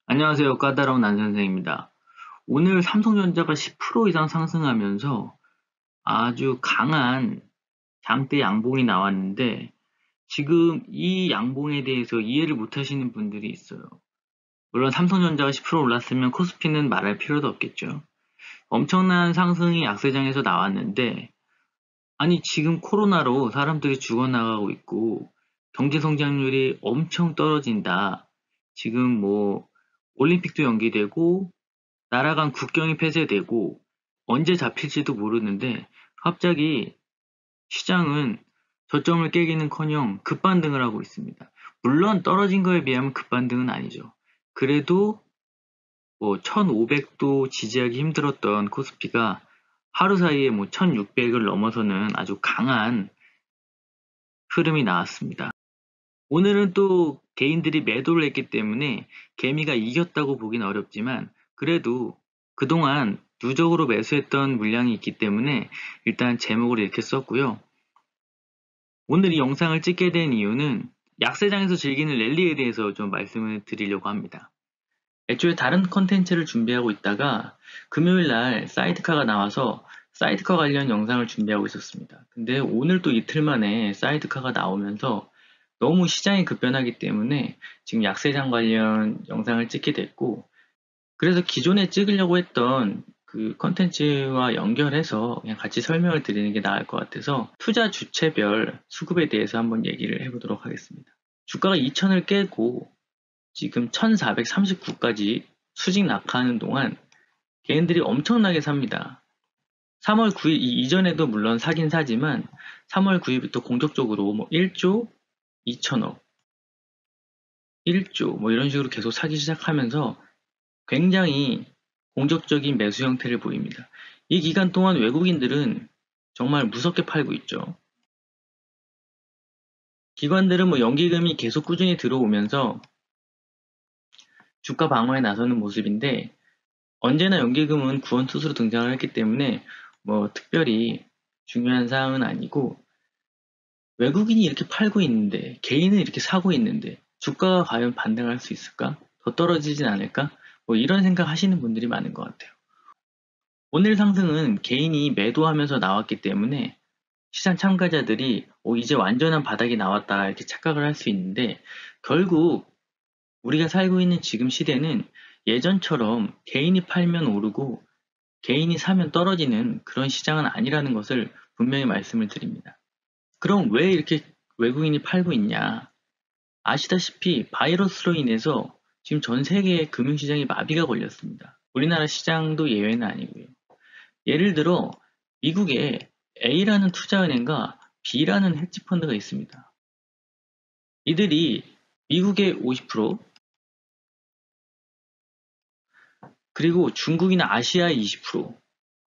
안녕하세요. 까다로운 남선생입니다. 오늘 삼성전자가 10% 이상 상승하면서 아주 강한 장대 양봉이 나왔는데 지금 이 양봉에 대해서 이해를 못 하시는 분들이 있어요. 물론 삼성전자가 10% 올랐으면 코스피는 말할 필요도 없겠죠. 엄청난 상승이 약세장에서 나왔는데 아니 지금 코로나로 사람들이 죽어나가고 있고 경제 성장률이 엄청 떨어진다. 지금 뭐 올림픽도 연기되고 나라 간 국경이 폐쇄되고 언제 잡힐지도 모르는데 갑자기 시장은 저점을 깨기는커녕 급반등을 하고 있습니다. 물론 떨어진 거에 비하면 급반등은 아니죠. 그래도 뭐 1500도 지지하기 힘들었던 코스피가 하루 사이에 뭐 1600을 넘어서는 아주 강한 흐름이 나왔습니다. 오늘은 또 개인들이 매도를 했기 때문에 개미가 이겼다고 보긴 어렵지만 그래도 그동안 누적으로 매수했던 물량이 있기 때문에 일단 제목을 이렇게 썼고요. 오늘 이 영상을 찍게 된 이유는 약세장에서 즐기는 랠리에 대해서 좀 말씀을 드리려고 합니다. 애초에 다른 컨텐츠를 준비하고 있다가 금요일날 사이드카가 나와서 사이드카 관련 영상을 준비하고 있었습니다. 근데 오늘 또 이틀 만에 사이드카가 나오면서 너무 시장이 급변하기 때문에 지금 약세장 관련 영상을 찍게 됐고, 그래서 기존에 찍으려고 했던 그 컨텐츠와 연결해서 그냥 같이 설명을 드리는 게 나을 것 같아서 투자 주체별 수급에 대해서 한번 얘기를 해보도록 하겠습니다. 주가가 2000을 깨고 지금 1439까지 수직 낙하하는 동안 개인들이 엄청나게 삽니다. 3월 9일 이전에도 물론 사긴 사지만 3월 9일부터 공격적으로 뭐 1조 2천억 1조 뭐 이런 식으로 계속 사기 시작하면서 굉장히 공격적인 매수 형태를 보입니다. 이 기간 동안 외국인들은 정말 무섭게 팔고 있죠. 기관들은 뭐 연기금이 계속 꾸준히 들어오면서 주가 방어에 나서는 모습인데 언제나 연기금은 구원투수로 등장을 했기 때문에 뭐 특별히 중요한 사항은 아니고 외국인이 이렇게 팔고 있는데 개인은 이렇게 사고 있는데 주가가 과연 반등할 수 있을까? 더 떨어지진 않을까? 뭐 이런 생각 하시는 분들이 많은 것 같아요. 오늘 상승은 개인이 매도하면서 나왔기 때문에 시장 참가자들이 이제 완전한 바닥이 나왔다 이렇게 착각을 할 수 있는데 결국 우리가 살고 있는 지금 시대는 예전처럼 개인이 팔면 오르고 개인이 사면 떨어지는 그런 시장은 아니라는 것을 분명히 말씀을 드립니다. 그럼 왜 이렇게 외국인이 팔고 있냐? 아시다시피 바이러스로 인해서 지금 전 세계의 금융시장이 마비가 걸렸습니다. 우리나라 시장도 예외는 아니고요. 예를 들어 미국에 A라는 투자은행과 B라는 헤지펀드가 있습니다. 이들이 미국의 50%, 그리고 중국이나 아시아의 20%,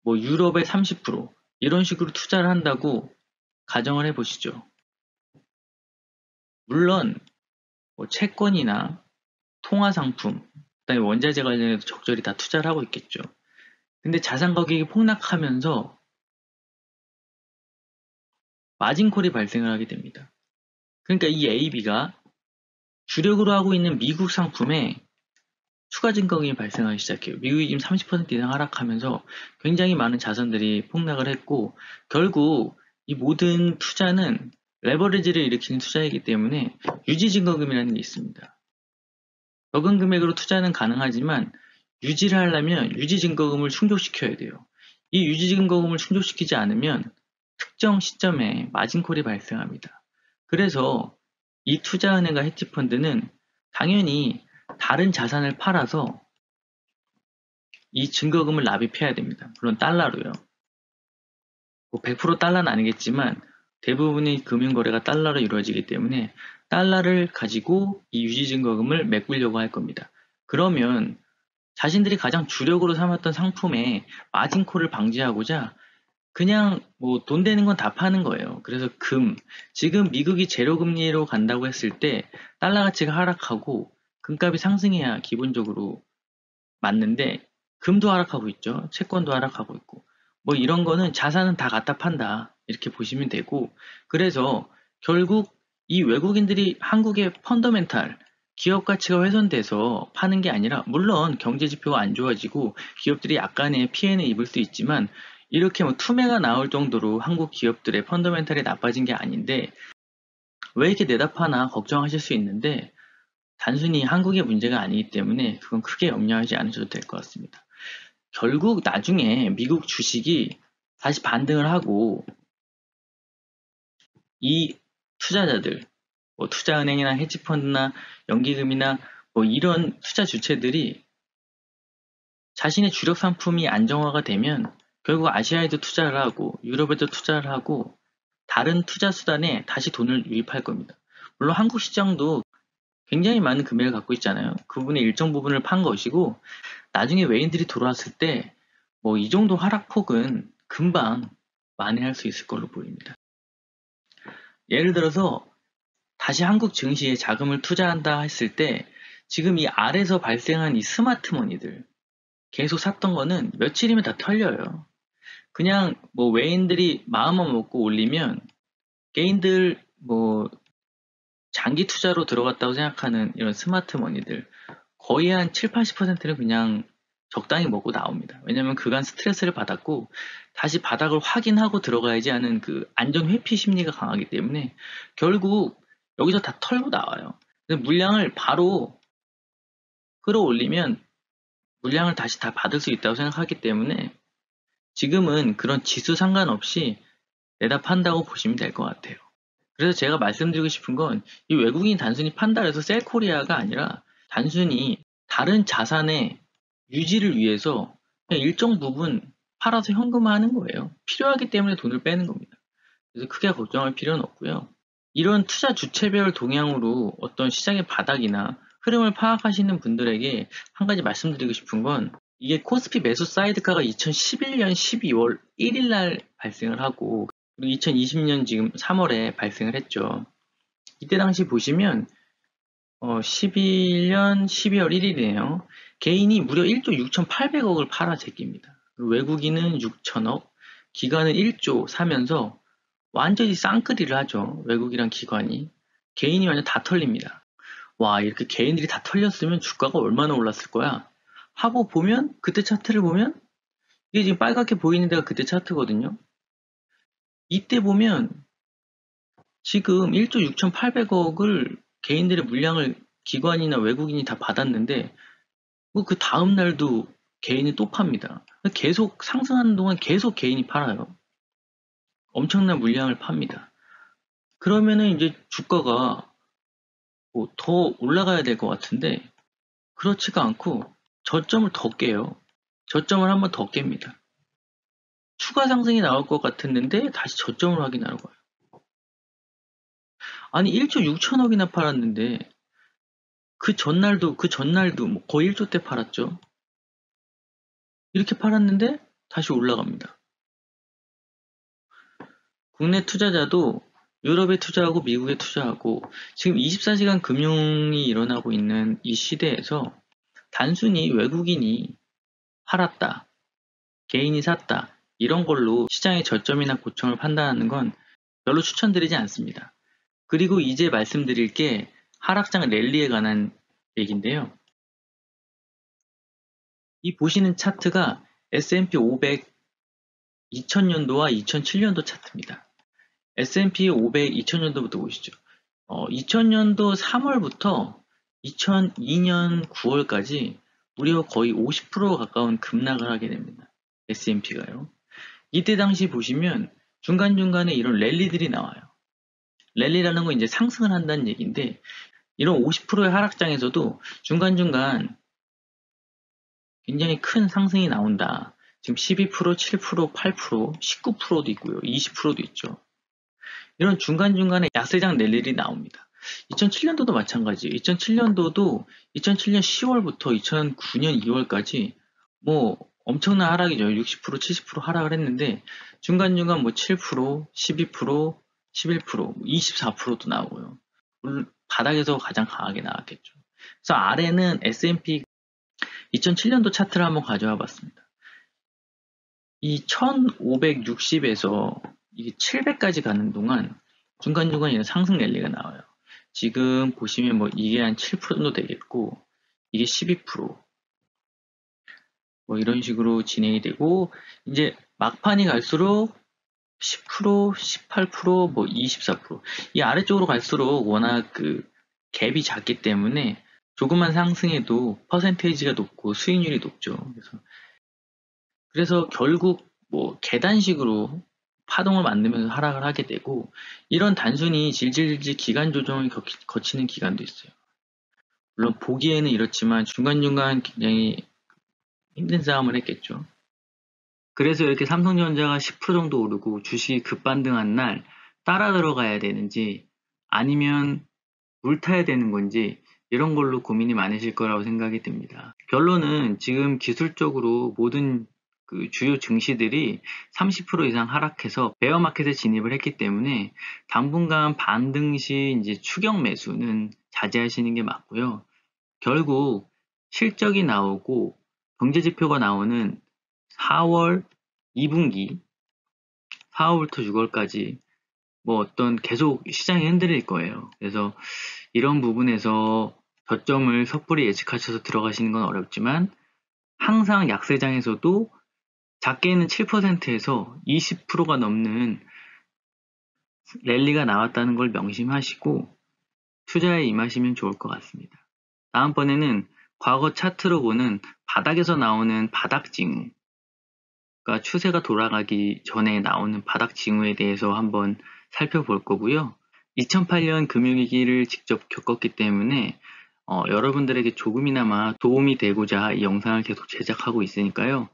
뭐 유럽의 30% 이런 식으로 투자를 한다고 가정을 해보시죠. 물론 뭐 채권이나 통화상품, 그다음에 원자재 관련해서 적절히 다 투자를 하고 있겠죠. 근데 자산 가격이 폭락하면서 마진콜이 발생을 하게 됩니다. 그러니까 이 AB가 주력으로 하고 있는 미국 상품에 추가 증가금이 발생하기 시작해요. 미국이 지금 30% 이상 하락하면서 굉장히 많은 자산들이 폭락을 했고 결국 이 모든 투자는 레버리지를 일으키는 투자이기 때문에 유지 증가금이라는 게 있습니다. 적은 금액으로 투자는 가능하지만 유지를 하려면 유지 증가금을 충족시켜야 돼요. 이 유지 증가금을 충족시키지 않으면 특정 시점에 마진콜이 발생합니다. 그래서 이 투자은행과 헤지펀드는 당연히 다른 자산을 팔아서 이 증거금을 납입해야 됩니다. 물론 달러로요. 뭐 100% 달러는 아니겠지만 대부분의 금융거래가 달러로 이루어지기 때문에 달러를 가지고 이 유지증거금을 메꾸려고 할 겁니다. 그러면 자신들이 가장 주력으로 삼았던 상품에 마진콜을 방지하고자 그냥 뭐 돈 되는 건 다 파는 거예요. 그래서 지금 미국이 제로금리로 간다고 했을 때 달러 가치가 하락하고 금값이 상승해야 기본적으로 맞는데 금도 하락하고 있죠. 채권도 하락하고 있고 뭐 이런 거는 자산은 다 갖다 판다 이렇게 보시면 되고 그래서 결국 이 외국인들이 한국의 펀더멘탈 기업 가치가 훼손돼서 파는 게 아니라, 물론 경제 지표가 안 좋아지고 기업들이 약간의 피해는 입을 수 있지만, 이렇게 뭐 투매가 나올 정도로 한국 기업들의 펀더멘탈이 나빠진 게 아닌데 왜 이렇게 내다 파나 걱정하실 수 있는데, 단순히 한국의 문제가 아니기 때문에 그건 크게 염려하지 않으셔도 될 것 같습니다. 결국 나중에 미국 주식이 다시 반등을 하고 이 투자자들, 뭐 투자은행이나 헤지펀드나 연기금이나 뭐 이런 투자 주체들이 자신의 주력 상품이 안정화가 되면 결국 아시아에도 투자를 하고 유럽에도 투자를 하고 다른 투자 수단에 다시 돈을 유입할 겁니다. 물론 한국 시장도 굉장히 많은 금액을 갖고 있잖아요. 그분의 일정 부분을 판 것이고, 나중에 외인들이 돌아왔을 때 뭐 이 정도 하락폭은 금방 만회할 수 있을 걸로 보입니다. 예를 들어서 다시 한국 증시에 자금을 투자한다 했을 때 지금 이 아래서 발생한 이 스마트머니들 계속 샀던 거는 며칠이면 다 털려요. 그냥 뭐 외인들이 마음만 먹고 올리면 개인들 뭐 장기 투자로 들어갔다고 생각하는 이런 스마트머니들 거의 한 7, 80%는 그냥 적당히 먹고 나옵니다. 왜냐면 그간 스트레스를 받았고 다시 바닥을 확인하고 들어가야지 하는 그 안전 회피 심리가 강하기 때문에 결국 여기서 다 털고 나와요. 물량을 바로 끌어올리면 물량을 다시 다 받을 수 있다고 생각하기 때문에 지금은 그런 지수 상관없이 내다 판다고 보시면 될 것 같아요. 그래서 제가 말씀드리고 싶은 건 이 외국인이 단순히 판다 해서 셀코리아가 아니라 단순히 다른 자산의 유지를 위해서 그냥 일정 부분 팔아서 현금화하는 거예요. 필요하기 때문에 돈을 빼는 겁니다. 그래서 크게 걱정할 필요는 없고요. 이런 투자 주체별 동향으로 어떤 시장의 바닥이나 흐름을 파악하시는 분들에게 한 가지 말씀드리고 싶은 건 이게 코스피 매수 사이드카가 2011년 12월 1일 날 발생을 하고 그리고 2020년 지금 3월에 발생을 했죠. 이때 당시 보시면 11년 12월 1일이네요. 개인이 무려 1조 6,800억을 팔아 제낍니다. 외국인은 6천억, 기관은 1조 사면서 완전히 쌍끌이를 하죠. 외국이랑 기관이. 개인이 완전 다 털립니다. 와, 이렇게 개인들이 다 털렸으면 주가가 얼마나 올랐을 거야? 하고 보면, 그때 차트를 보면, 이게 지금 빨갛게 보이는 데가 그때 차트거든요. 이때 보면, 지금 1조 6,800억을 개인들의 물량을 기관이나 외국인이 다 받았는데, 그 다음 날도 개인이 또 팝니다. 계속 상승하는 동안 계속 개인이 팔아요. 엄청난 물량을 팝니다. 그러면은 이제 주가가 뭐 더 올라가야 될 것 같은데 그렇지가 않고 저점을 더 깨요. 저점을 한번 더 깹니다. 추가 상승이 나올 것 같았는데 다시 저점을 확인하는 거예요. 아니 1조 6천억이나 팔았는데 그 전날도 뭐 거의 1조 때 팔았죠. 이렇게 팔았는데 다시 올라갑니다. 국내 투자자도 유럽에 투자하고 미국에 투자하고 지금 24시간 금융이 일어나고 있는 이 시대에서 단순히 외국인이 팔았다, 개인이 샀다 이런 걸로 시장의 저점이나 고점을 판단하는 건 별로 추천드리지 않습니다. 그리고 이제 말씀드릴 게 하락장 랠리에 관한 얘기인데요. 이 보시는 차트가 S&P 500 2000년도와 2007년도 차트입니다. S&P 500 2000년도부터 보시죠. 2000년도 3월부터 2002년 9월까지 무려 거의 50% 가까운 급락을 하게 됩니다. S&P가요. 이때 당시 보시면 중간중간에 이런 랠리들이 나와요. 랠리라는 건 이제 상승을 한다는 얘기인데 이런 50%의 하락장에서도 중간중간 굉장히 큰 상승이 나온다. 지금 12%, 7%, 8%, 19%도 있고요. 20%도 있죠. 이런 중간중간에 약세장 랠리들이 나옵니다. 2007년도도 마찬가지예요. 2007년도도 2007년 10월부터 2009년 2월까지 뭐 엄청난 하락이죠. 60%, 70% 하락을 했는데 중간중간 뭐 7%, 12%, 11%, 24%도 나오고요. 바닥에서 가장 강하게 나왔겠죠. 그래서 아래는 S&P 2007년도 차트를 한번 가져와 봤습니다. 이 1560에서 이게 700까지 가는 동안 중간중간 이런 상승 랠리가 나와요. 지금 보시면 뭐 이게 한 7% 정도 되겠고, 이게 12%, 뭐 이런 식으로 진행이 되고, 이제 막판이 갈수록 10%, 18%, 뭐 24%. 이 아래쪽으로 갈수록 워낙 그 갭이 작기 때문에 조금만 상승해도 퍼센테이지가 높고 수익률이 높죠. 그래서 결국 뭐 계단식으로 파동을 만들면서 하락을 하게 되고, 이런 단순히 질질질 기간 조정을 거치는 기간도 있어요. 물론 보기에는 이렇지만 중간중간 굉장히 힘든 싸움을 했겠죠. 그래서 이렇게 삼성전자가 10% 정도 오르고 주식이 급반등한 날 따라 들어가야 되는지 아니면 물 타야 되는 건지 이런 걸로 고민이 많으실 거라고 생각이 듭니다. 결론은 지금 기술적으로 모든 그 주요 증시들이 30% 이상 하락해서 베어마켓에 진입을 했기 때문에 당분간 반등 시 이제 추격 매수는 자제하시는 게 맞고요. 결국 실적이 나오고 경제지표가 나오는 4월 2분기, 4월부터 6월까지 뭐 어떤 계속 시장이 흔들릴 거예요. 그래서 이런 부분에서 저점을 섣불리 예측하셔서 들어가시는 건 어렵지만 항상 약세장에서도 작게는 7%에서 20%가 넘는 랠리가 나왔다는 걸 명심하시고 투자에 임하시면 좋을 것 같습니다. 다음번에는 과거 차트로 보는 바닥에서 나오는 바닥 징후, 그러니까 추세가 돌아가기 전에 나오는 바닥 징후에 대해서 한번 살펴볼 거고요. 2008년 금융위기를 직접 겪었기 때문에 여러분들에게 조금이나마 도움이 되고자 이 영상을 계속 제작하고 있으니까요.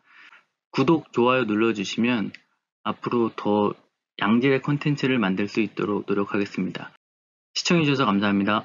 구독, 좋아요 눌러주시면 앞으로 더 양질의 콘텐츠를 만들 수 있도록 노력하겠습니다. 시청해주셔서 감사합니다.